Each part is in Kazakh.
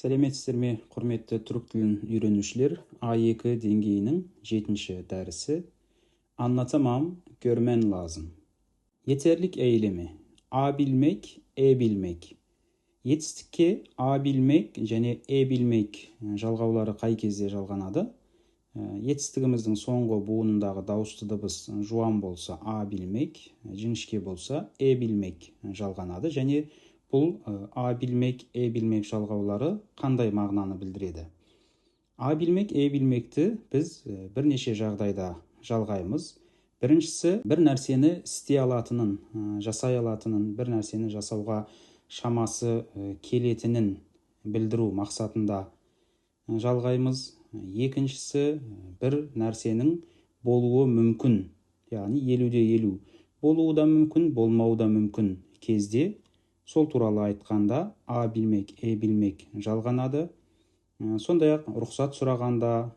Сәлеметсіздер ме, құрметті түрік тілін үйренушілер? A2 деңгейінің 7-ші дәрісі. Anlatamam, görmen lazım. Yeterlik eylemi. A bilmek, E bilmek. Етістікке A bilmek және E bilmek жалғаулары қай кезде жалғанады? Етістігіміздің соңғы буынындағы дауысты дыбыс жуан болса A bilmek, жіңішке болса E bilmek жалғанады. Және бұл A bilmek, E bilmek жалғаулары қандай мағынаны білдіреді? A bilmek, E bilmekті біз бірнеше жағдайда жалғаймыз. Біріншісі, бір нәрсені істей алатынын, жасай алатынын, бір нәрсені жасауға шамасы келетінін білдіру мақсатында жалғаймыз. Екіншісі, бір нәрсенің болуы мүмкін, яғни 50-50 болуы да мүмкін, болмауы да мүмкін кезде сол туралы айтқанда A bilmek, E bilmek жалғанады. Сондай-ақ рұқсат сұрағанда,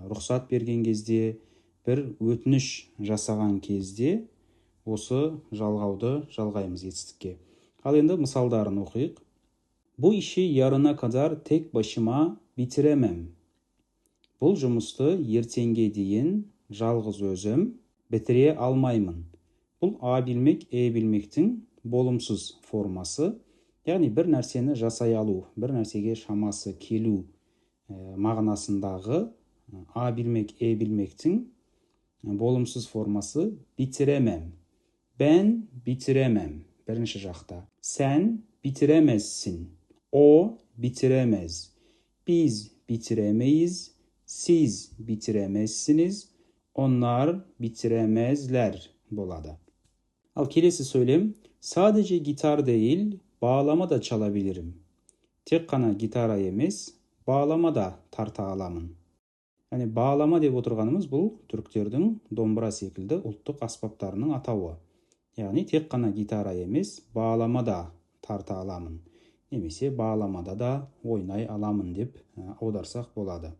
рұқсат берген кезде, бір өтініш жасаған кезде осы жалғауды жалғаймыз етістікке. Ал енді мысалдарын оқиық. Bu işi yarına kadar tek başıma bitiremem. Бұл жұмысты ертеңге дейін жалғыз өзім бітіре алмаймын. Бұл A bilmek, E bilmектің болымсыз формасы. Яғни бір нәрсені жасай алу, бір нәрсеге шамасы келу мағынасындағы A bilmek, E bilmектің болымсыз формасы bitiremem. Ben bitiremem. Бірінші жақта. Sen bitiremezsin. O bitiremez. Biz bitiremeyiz. Siz bitiremezsiniz. Onlar bitiremezler болады. Al kelesi söylem. Sadece gitar değil, bağlama da çalabilirim. Tek қана гитара емес, bağlama da тарта аламын. Yani bağlama деп отырғанымыз бұл түріктердің домбыра секілді ұлттық аспаптарының атауы. Яғни тек қана гитара емес, bağlama да тарта аламын. Немесе bağlamada да ойнай аламын деп аударсақ болады.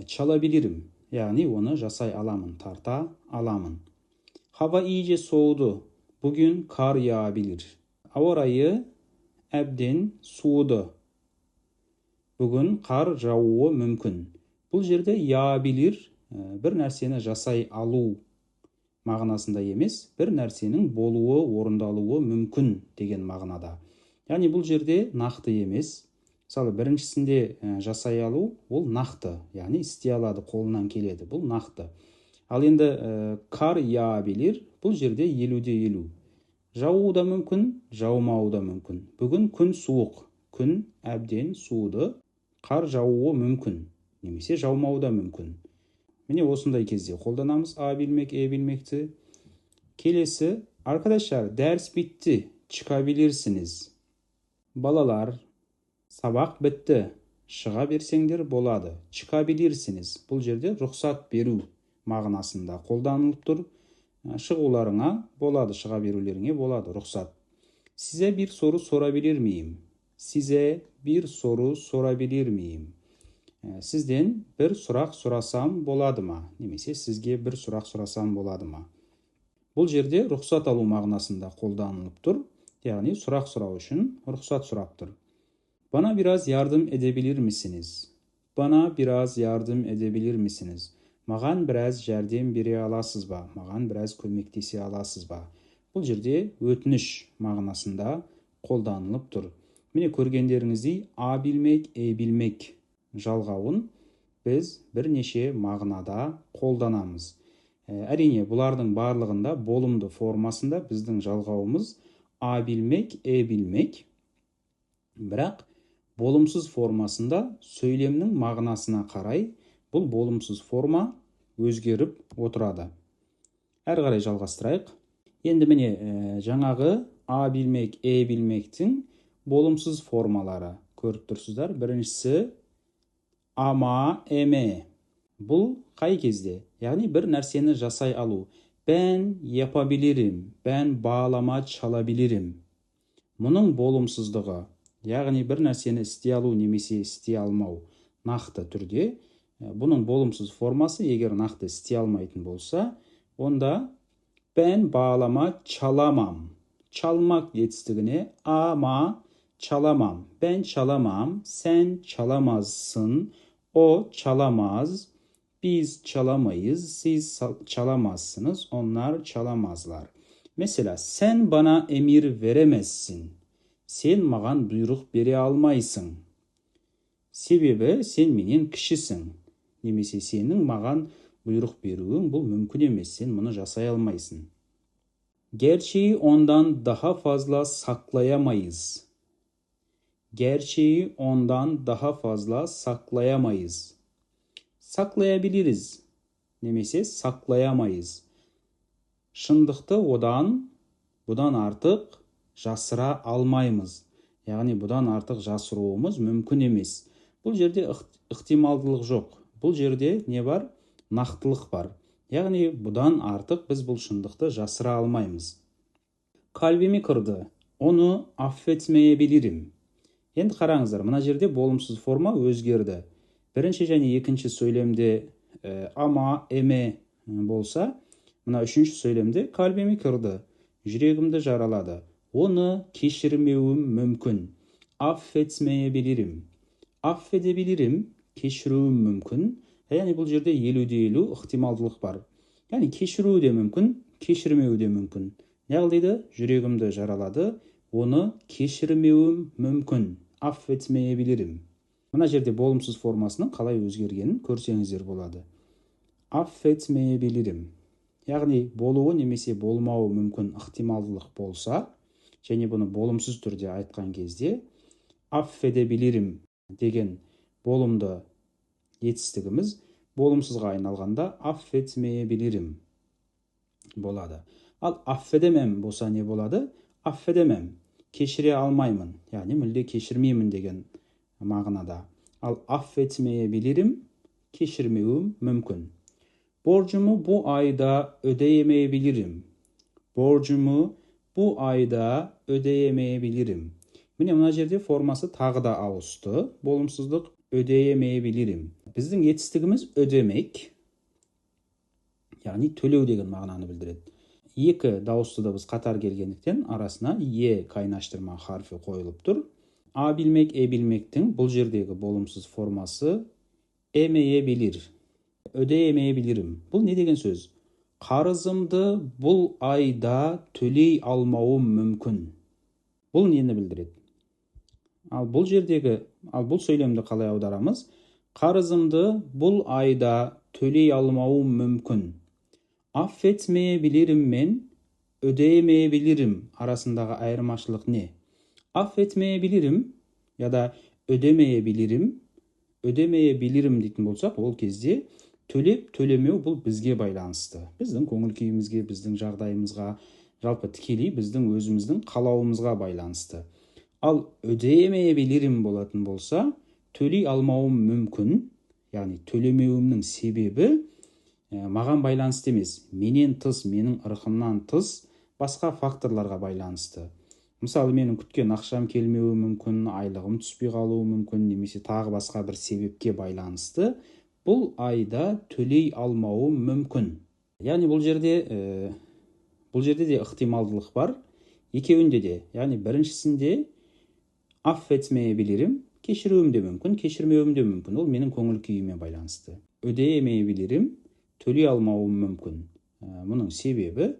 Çalabilirim. Яғни оны жасай аламын, тарта аламын. Hava iyice soğudu. Bugün kar yağabilir. Hava rayı әбден суыды. Бүгін қар жаууы мүмкін. Бұл жерде yağabilir бір нәрсені жасай алу мағынасында емес, бір нәрсенің болуы, орындалуы мүмкін деген мағынада. Яғни бұл жерде нақты емес. Мысалы, біріншісінде жасай алу, ол нақты, яғни істей алады, қолынан келеді, бұл нақты. Ал енді кар yağabilir, бұл жерде 50-50. Жауы да мүмкін, жаумауы да мүмкін. Бүгін күн суық, күн әбден суыды, қар жаууы мүмкін, немесе жаумауы да мүмкін. Міне осындай кезде қолданамыз A bilmek, E bilmekті. Келесі, arkadaşlar ders bitti, çıkabilirsiniz. Balalar, сабақ бітті, шыға берсеңдер болады. Çıkabilirsiniz. Бұл жерде рұқсат беру мағынасында қолданылып тұр. Шығуларыңа болады, шыға берулеріңе болады, рұқсат. Size bir soru sorabilir miyim? Size bir soru sorabilir miyim? Сізден бір сұрақ сұрасам болады ма? Немесе сізге бір сұрақ сұрасам болады ма? Бұл жерде рұқсат алу мағынасында қолданылып тұр. Яғни сұрақ сұрау үшін рұқсат сұрап тұр. Bana biraz yardım edebilir misiniz? Bana biraz yardım edebilir misiniz? Маған біраз жәрдем бере аласыз ба? Маған біраз көмектесе аласыз ба? Бұл жерде өтініш мағынасында қолданылып тұр. Міне көргендеріңіздей A bilmek, E bilmek жалғауын біз бірнеше мағынада қолданамыз. Әрине, бұлардың барлығында болымды формасында біздің жалғауымыз A bilmek, E bilmek. Бірақ болымсыз формасында сөйлемнің мағынасына қарай бұл болымсыз форма өзгеріп отырады. Әрі қарай жалғастырайық. Енді міне жаңағы A bilmek, E bilmектің болымсыз формалары көріп тұрсыздар. Біріншісі ama, eme. Бұл қай кезде? Яғни бір нәрсені жасай алу. Ben yapabilirim, ben bağlama çalabilirim. Мұның болымсыздығы, яғни бір нәрсені істей алу немесе істей алмау нақты түрде. Бұның болымсыз формасы егер нақты істей алмайтын болса, онда ben bağlama çalamam. Çalmak етістігіне ama çalamam. Ben çalamam. Sen çalamazsın. O çalamaz. Biz çalamayız. Siz çalamazsınız. Onlar çalamazlar. Mesela sen bana emir veremezsin. Sen mаған бұйрық бере алмайсың. Себебі сен менен кішісің. Немесе сенің маған бұйрық беруің бұл мүмкін емес. Сен мұны жасай алмайсың. Gerçeği ondan daha fazla saklayamayız. Gerçeği ondan daha fazla saklayamayız. Saklayabiliriz. Немесе saklayamayız. Шындықты бұдан артық жасыра алмаймыз. Яғни бұдан артық жасыруымыз мүмкін емес. Бұл жерде ықтималдылық жоқ. Бұл жерде не бар? Нақтылық бар. Яғни бұдан артық біз бұл шындықты жасыра алмаймыз. Kalbimi kırdı. Onu affetmeyebilirim. Енді қараңыздар, мына жерде болымсыз форма өзгерді. Бірінші және екінші сөйлемде ama, эме болса, мына үшінші сөйлемде kalbimi kırdı. Жүрегімді жаралады. Onu кешірмеуім мүмкін. Affetmeyebilirim. Affedebilirim, кешіруім мүмкін. Яғни бұл жерде 50-50 ықтималдылық бар. Яғни кешіруі де мүмкін, кешірмеуі де мүмкін. Неғыл дейді? Жүрегімді жаралады. Оны кешірмеуім мүмкін. Affetmeyebilirim. Мына жерде болымсыз формасының қалай өзгергенін көрсеңіздер болады. Affetmeyebilirim. Яғни болуы немесе болмауы мүмкін ықтималдылық болса, және бұны болымсыз түрде айтқан кезде affedebilirim деген болымды етістігіміз болымсызға айналғанда affetmeyebilirim болады. Ал affedemem болса не болады? Affedemem, кешіре алмаймын, яғни мүлде кешірмеймін деген мағынада. Ал affetmeyebilirim, кешірмеуім мүмкін. Borcumu bu ayda ödeyemeyebilirim. Borcumu bu ayda ödeyemeyebilirim. Міне мына жерде формасы тағы да ауысты. Болымсыздық ödeyemeyebilirim. Біздің етістігіміз ödemek, яғни төлеу деген мағынаны білдіреді. Екі дауысты да біз қатар келгендіктен арасына е кайнаштырма харфі қойылып тұр. А білмек, білмектің бұл жердегі болымсыз формасы emeyebilir. Ödeyemeyebilirim. Бұл не деген сөз? Қарызымды бұл айда төлей алмауым мүмкін. Бұл нені білдіреді? Ал бұл сөйлемді қалай аударамыз? Қарызымды бұл айда төлей алмауым мүмкін. Affetmeyebilirim мен ödeyemeyebilirim арасындағы айырмашылық не? Affetmeyebilirim ya da ödemeyebilirim дейтін болсақ, ол кезде төлеп төлемеу бұл бізге байланысты. Біздің көңіл күйімізге, біздің жағдайымызға, жалпы тікелей біздің өзіміздің қалауымызға байланысты. Ал ödeyemeyebilirim болатын болса, төлей алмауым мүмкін, яғни төлемеуімнің себебі маған байланысты емес, менен тыс, менің ырқымнан тыс басқа факторларға байланысты. Мысалы, менің күткен ақшам келмеуі мүмкін, айлығым түспей қалуы мүмкін, немесе тағы басқа бір себепке байланысты бұл айда төлей алмауы мүмкін. Яғни бұл жерде де ықтималдылық бар. Екеуінде де, яғни біріншісінде affetmeyebilirim, кешіруім де мүмкін, кешірмеуім де мүмкін. Ол менің көңіл күйіме байланысты. Ödeyemeyebilirim, төлей алмауым мүмкін. Мұның себебі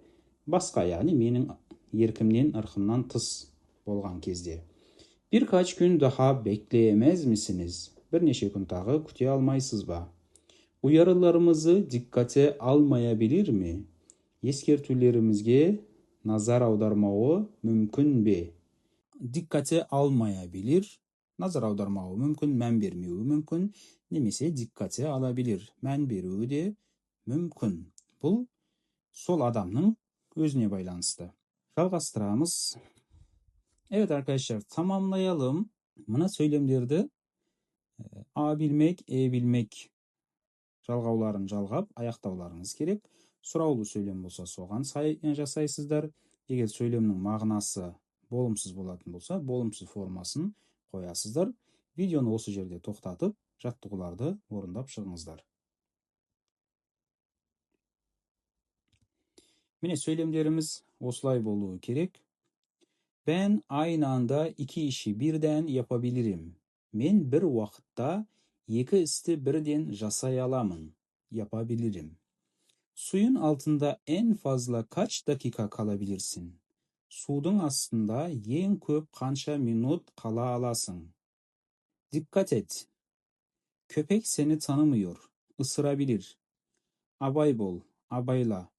басқа, яғни менің еркімнен, ырқымнан тыс болған кезде. Birkaç gün daha bekleyemez misiniz? Бірнеше күн тағы күте алмайсыз ба? Uyarılarımızı dikkate almayabilir mi? Ескертулерімізге назар аудармауы мүмкін бе? Dikkate almayabilir, назар аудармауы мүмкін, мән бермеуі мүмкін, немесе dikkate alabilir, мән беруі де мүмкін. Бұл сол адамның өзіне байланысты. Жалғастырамыз. Evet arkadaşlar, tamamlayalım. Mına söylemlerді A bilmek, bilmek жалғауларын жалғап, аяқтауларыңыз керек. Сұраулы сөйлем болса, соған сай жасайсыздар. Егер сөйлемнің мағынасы болымсыз болатын болса, болымсыз формасын қоясыздар. Видеоны осы жерде тоқтатып, жаттығуларды орындап шығыңыздар. Міне сөйлемдеріміз осылай болуы керек. Ben aynı anda iki işi birden yapabilirim. Men bir vaqtda iki isti birden jasay alamın. Yapabilirim. Suyun altında en fazla kaç dakika kalabilirsin? Sudun astında en köp kança minut kala alasın? Dikkat et. Köpek seni tanımıyor. Isırabilir. Abay bol, abayla.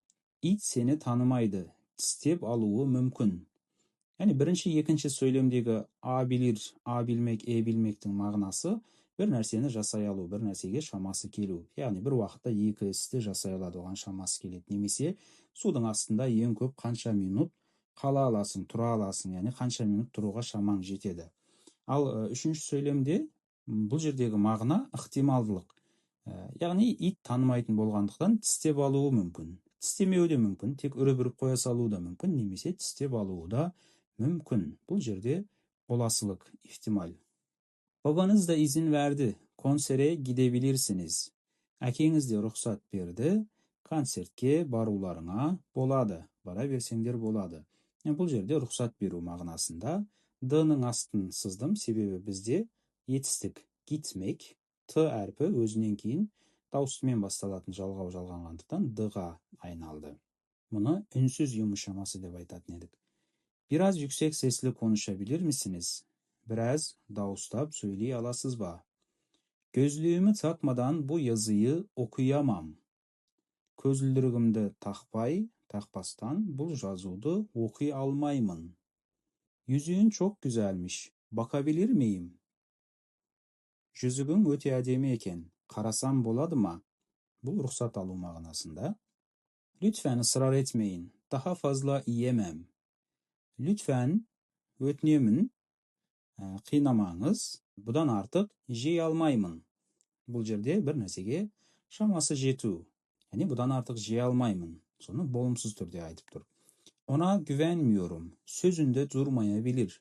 İt seni tanımaydı. Tistep alığı mümkün. Yani birinci, екінші söylemдегі a bilir, a bilmek, e bilmектің мағынасы bir нәрсені жасай алу, bir нәрсеге шамасы келу. Яғни бір уақытта екі істі жасай алады, оған шамасы келеді. Немесе судың астында ең көп қанша минут қала аласың, тұра аласың, яғни қанша минут тұруға шамаң жетеді. Ал үшінші сөйлемде бұл жердегі мағына ықтималдылық. Яғни ит танымайтын болғандықтан тістеп алуы мүмкін. Тістемеуі де мүмкін, тек үріп-үріп қоя салуы да мүмкін, немесе тістеп алуы да мүмкін. Бұл жерде olasılık, ihtimal. Babanız da izin verdi. Konsere gidebilirsiniz. Әкеңіз де рұқсат берді. Концертке баруларыңа болады. Бара берсеңдер болады. Бұл жерде рұқсат беру мағынасында д-ның астын сыздым, себебі бізде етістік gitmek, т әрпі өзінен кейін дауыстымен басталатын жалғау жалғанғандықтан д-ға айналды. Мұны үнсіз yumuşaması деп айтатын едік. Biraz yüksek sesli konuşabilir misiniz? Biraz dağıstap söyleye alasız ba. Gözlüğümü takmadan bu yazıyı okuyamam. Közlülürgümді takpastan bu жазуды okuy almaymın. Yüzüğün çok güzelmiş. Bakabilir miyim? Жүзігің өте әдемі екен. Қарасам болады ма? Bu ruhsat alу mağınasında. Lütfen ısrar etmeyin. Daha fazla yiyemem. Lütfen өтінемін, қинамаңыз, бұдан артық жей алмаймын. Бұл жерде бір нәрсеге шамасы жету. Yani бұдан артық жей алмаймын. Соны болымсыз түрде айтып тұр. Ona güvenmiyorum. Sözünde durmayabilir.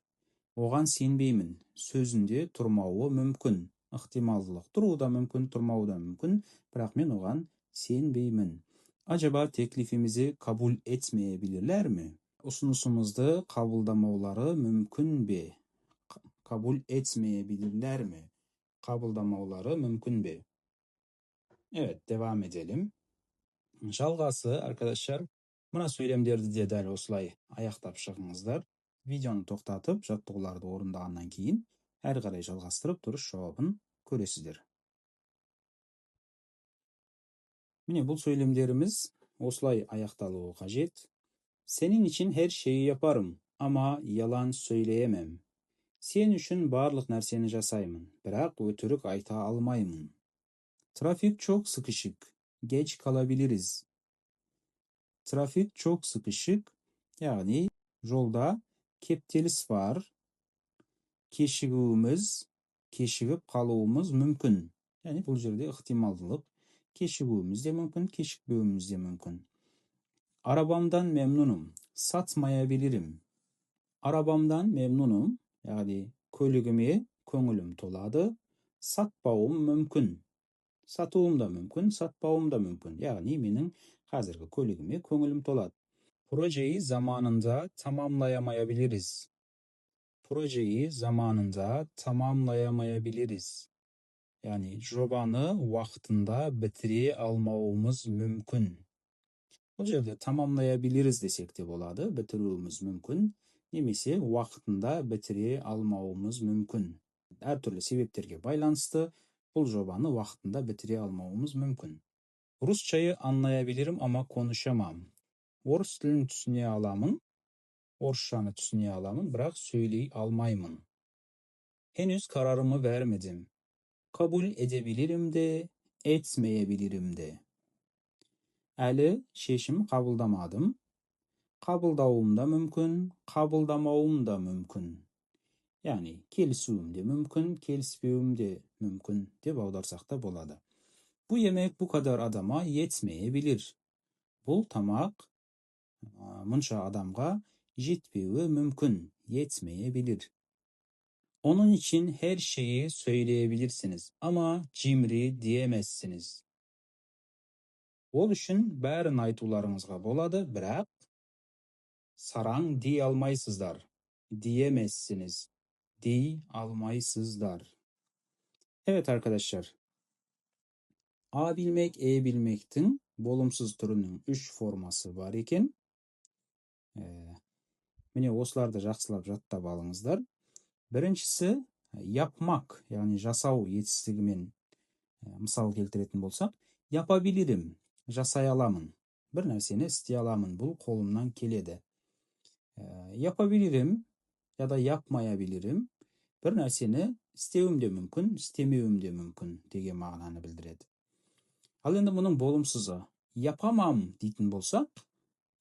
Оған сенбеймін. Сөзінде тұрмауы мүмкін. Ықтималдылық. Тұруы да мүмкін, тұрмауы да мүмкін. Бірақ мен оған сенбеймін. Acaba teklifimizi kabul etmeyebilirler mi? Usunusumuzda kabıldamaları mümkün be? Kabul etmeyebilirler mi? Kabıldamaları mümkün be? Evet, devam edelim. Жалғасы, arkadaşlar, mına söylemlerdi de dәл осылай аяқтап шығыңыздар. Видеоны тоқтатып, жаттығуларды орындағаннан кейін әрі қарай жалғастырып дұрыс жауабын көресіздер. Mine бұл söylemlerimiz осылай аяқталуы қажет. Senin için her şeyi yaparım ama yalan söyleyemem. Sen үшін барлық нәрсені жасаймын, бірақ өтірік айта алмаймын. Trafik çok sıkışık. Geç kalabiliriz. Trafik çok sıkışık. Yani жолда кептеліс var. Кешігіп қалуымыз мүмкін. Yani бұл жерде ықтималдылық. Кешігуіміз де мүмкін, кешікпеуіміз де мүмкін. Arabamdan memnunum. Satmayabilirim. Arabamdan memnunum. Yani kөлігіме көңілім толады. Сатпауым мүмкін. Сатуым да мүмкін, сатпауым да мүмкін. Yani менің қазіргі көлігіме көңілім толады. Projeyi zamanında tamamlayamayabiliriz. Projeyi zamanında tamamlayamayabiliriz. Yani жобаны vaqtında bitire almauımız mümkün. Бұл жерде tamamlayabiliriz desек те болады, бітіруіміз мүмкін, немесе уақытында бітіре алмауымыз мүмкін. Әртүрлі себептерге байланысты бұл жобаны уақытында бітіре алмауымыз мүмкін. Rusçayı anlayabilirim ama konuşamam. Орыс тілін түсіне аламын, орысшаны түсіне аламын, бірақ söylей алмаймын. Henüz kararımı vermedim. Kabul edebilirim de, etmeyebilirim de. Әлі шешім қабылдамадым. Қабылдауым да мүмкін, қабылдамауым да мүмкін. Yani келісуім де мүмкін, келіспеуім де мүмкін деп аударсақ та болады. Bu yemek bu kadar adama yetmeyebilir. Бұл тамақ мұнша адамға жетпеуі мүмкün, yetmeyebilir. Onun için her şeyi söyleyebilirsiniz ama cimri diyemezsiniz. Ол үшін бәрін айтуларыңызға болады, бірақ сараң дей алмайсыздар. diyemezsiniz. Dey almaysızlar. Evet arkadaşlar. A bilmek, E bilmektin болымсыз түрінің 3 формасы бар екен. Міне осыларды жақсылап жаттап алыңыздар. Біріншісі yapmak, яғни жасау етістігімен мысал келтіретін болсақ, yapabilirim, жасай аламын. Бір нәрсені істей аламын, бұл қолымнан келеді. Yapabilirim ya da yapmayabilirim. Bir нәрсені істеуім де мүмкін, істемеуім де мүмкін деген мағынаны білдіреді. Ал енді мұның болымсызы yapamam дейтін болсақ,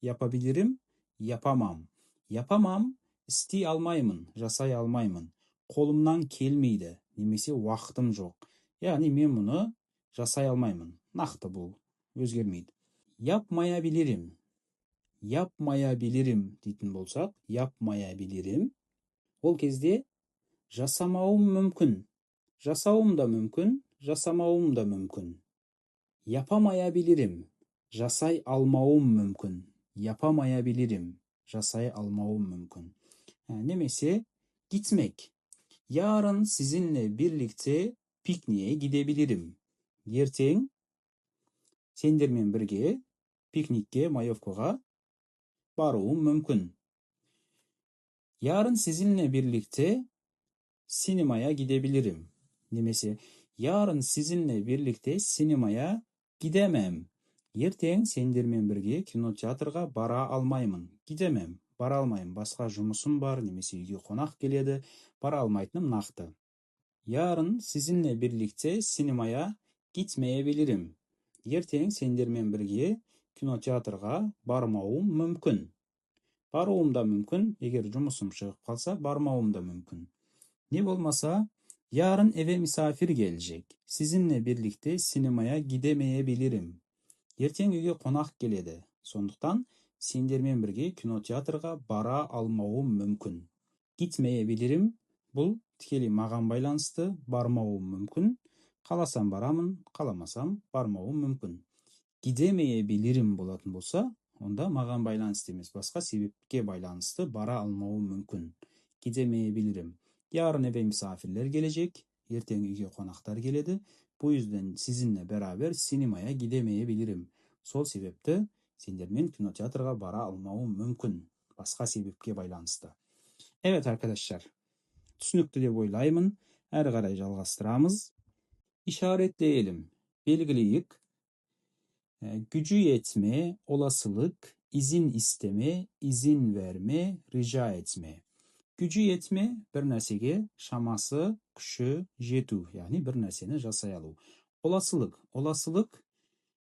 yapabilirim, yapamam. Yapamam, істей алмаймын, жасай алмаймын. Қолымнан келмейді, немесе уақытым жоқ. Яғни мен мұны жасай алмаймын. Нақты бұл, өзгермейді. Yapmayabilirim. Yapmayabilirim дейтін болсақ, yapmayabilirim. Ол кезде жасамауым мүмкін. Жасауым да мүмкін, жасамауым да мүмкін. Yapamayabilirim. Жасай алмауым мүмкін. Yapamayabilirim. Жасай алмауым мүмкін. Немесе gitmek. Yarın sizinle birlikte pikniğe gidebilirim. Ертең сендермен бірге piknikке, маевкаға баруым мүмкін. Yarın sizinle birlikte sinemaya gidebilirim. Немесе yarın sizinle birlikte sinemaya gidemem. Ертең сендермен бірге кинотеатрға бара алмаймын. Gidemem, бара алмаймын. Басқа жұмысым бар, немесе үйге қонақ келеді, бара алмайтыным нақты. Yarın sizinle birlikte sinemaya gitmeyebilirim. Ертең сендермен бірге кинотеатрға бармауым мүмкін. Баруым да мүмкін, егер жұмысым шығып қалса, бармауым да мүмкін. Ne болмаса, yarın eve misafir gelecek. Sizinle birlikte sinemaya gidemeyebilirim. Ертең үйге қонақ келеді. Сондықтан, сендермен бірге кинотеатрға бара алмауым мүмкін. Gitmeyebilirim. Бұл тікелей маған байланысты, бармауым мүмкін. Қаласам барамын, қаламасам бармауым мүмкін. Gidemeyebilirim болатын болса, онда маған байланысты емес, басқа себепке байланысты бара алмауым мүмкін. Gidemeyebilirim. Yarın eve misafirler gelecek. Ертең үйге қонақтар келеді. Bu yüzden sizinle beraber sinemaya gidemeyebilirim. Сол себепті сендермен кинотеатрға бара алмауым мүмкін. Басқа себепке байланысты. Evet arkadaşlar. Түсінікті деп ойлаймын. Әрі қарай жалғастырамыз. İşaretleyelim. Belgileyik. Gücü yetme, olasılık, izin isteme, izin verme, rica etme. Gücü yetme bir нәрсеге шамасы, күші жету, яғни бір нәрсені жасай алу. Olasılık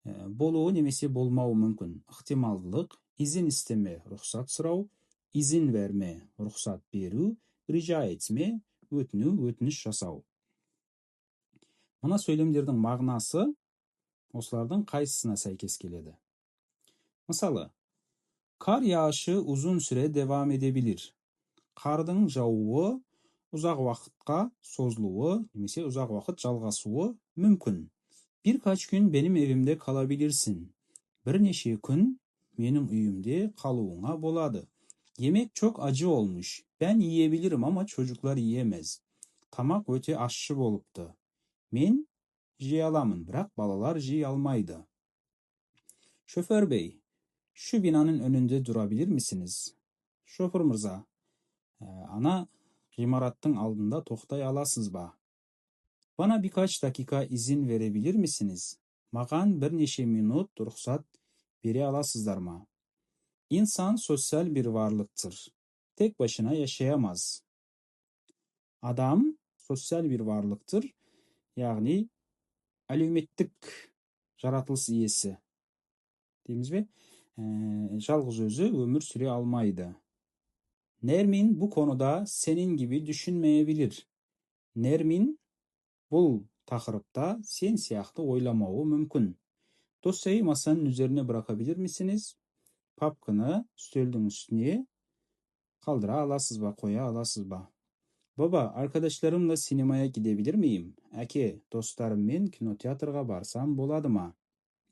болуы немесе болмауы мүмкін. Ықтималдылық, izin isteme, рұқсат сұрау, izin verme, рұқсат беру, rica etme, өтіну, өтініш жасау. Мына сөйлемдердің мағынасы осылардың қайсысына сәйкес келеді? Мысалы, kar yağışı uzun süre devam edebilir. Қардың жаууы ұзақ уақытқа созылуы, немесе ұзақ уақыт жалғасуы мүмкін. Birkaç gün benim evimde kalabilirsin. Бірнеше күн менің үйімde қалуыңа болады. Yemek çok acı olmuş. Ben yiyebilirim ama çocuklar yiyemez. Тамақ өте ащы болыпты. Мен жей аламын, бірақ балалар жей алмайды. Şoför bey, şu binanın önünde durabilir misiniz? Şoför mırza, ана ғимараттың алдында тоқтай аласыз ба? Bana birkaç dakika izin verebilir misiniz? Маған бірнеше минут рұқсат бере аласыздар ма? İnsan sosyal bir varlıktır. Tek başına yaşayamaz. Adam sosyal bir varlıktır. Яғни әлеуметтік жаратылыс иесі. Дейміз бе? Жалғыз өзі өмір сүре алмайды. Nermin bu konuda senin gibi düşünmeyebilir. Nermin бұл тақырыпта сен сияқты ойламауы мүмкін. Dosyayı masanın üzerine bırakabilir misiniz? Папканы үстелдің üstüne қалдыра аласыз ба, қоя аласыз ба? Baba, arkadaşlarımla sinemaya gidebilir miyim? Әке, достарыммен кинотеатрға барсам болады ма?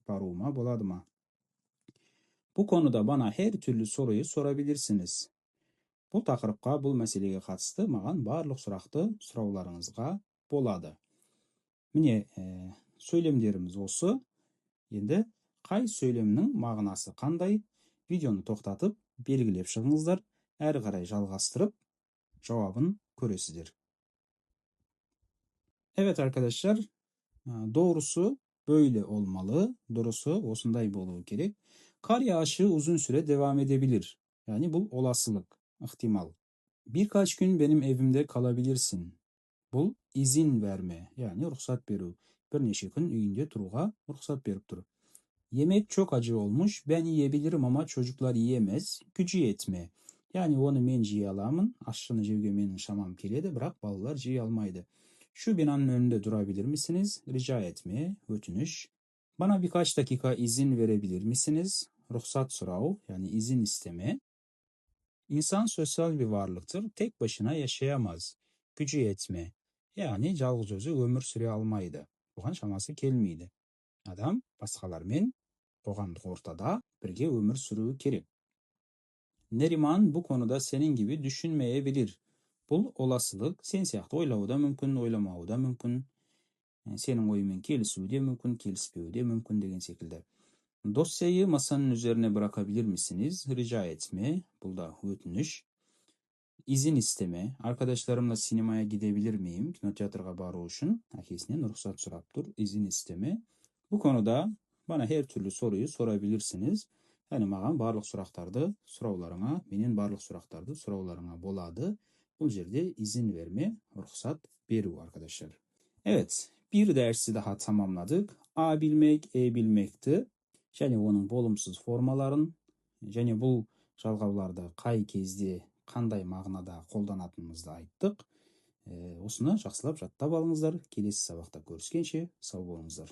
Baruğuma болады ма? Bu konuda bana her türlü soruyu sorabilirsiniz. Бұл тақырыпқа, бұл мәселеге қатысты маған барлық сұрақты сұрауларыңызға болады. Міне, сөйлемдеріміз осы. Енді қай сөйлемнің мағынасы қандай? Видеоны тоқтатып, белгілеп шығыңыздар, әрі қарай жалғастырып, cevabını göresizdir. Evet arkadaşlar, doğrusu böyle olmalı. Doğrusu osundai boluğu gerek. Kar yağışı uzun süre devam edebilir. Yani bu olasılık, ihtimal. Birkaç gün benim evimde kalabilirsin. Bu izin verme, yani ruhsat беру. Bir neçe gün үйünde тұруға ruhsat berip tur. Yemek çok acı olmuş. Ben yiyebilirim ama çocuklar yiyemez. Gücü yetme. Yani onu men жей аламын. Aşçını жеуге менің шамам келеді, бірақ балалар жей алмайды. Şu binanın önünde durabilir misiniz? Rica etme, ötünüş. Bana birkaç dakika izin verebilir misiniz? Ruhsat sұрау, yani izin isteme. İnsan sosyal bir varlıktır. Tek başına yaşayamaz. Gücü yetme. Yani жалғыз өзі өмір сүре алмайды. Оған шамасы келмейді. Адам басқалармен қоғамдық ортада бірге өмір сүруі керек. Neriman bu konuda senin gibi düşünmeyebilir. Бұл olasılık, sen сияқты ойлауы да мүмкін, ойламауы да мүмкін. Senin ойымен келісуі де мүмкін, келіспеуі де мүмкін деген секілді. Dosyayı masanın üzerine bırakabilir misiniz? Rica etme. Bu da ötünüş. İzin isteme. Arkadaşlarımla sinemaya gidebilir miyim? Kinoteatrga бару үшін әкесінен ruhsat сұрап тұр. İzin isteme. Bu konuda bana her türlü soruyu sorabilirsiniz. Yani маған барлық сұрақтарды сұрауларыңа, менен барлық сұрақтарды сұрауларыңа болады. Бұл жерде izin verme, ruhsat беру arkadaşlar. Evet, bir dersi daha tamamladık. A bilmek, E bilmekti. Және оның болымсыз формаларын, және бұл жалғауларды қай кезде, қандай мағынада қолданатынымызды айттық. Осыны жақсылап жаттап алыңыздар. Келесі сабақта көріскенше сау болыңыздар.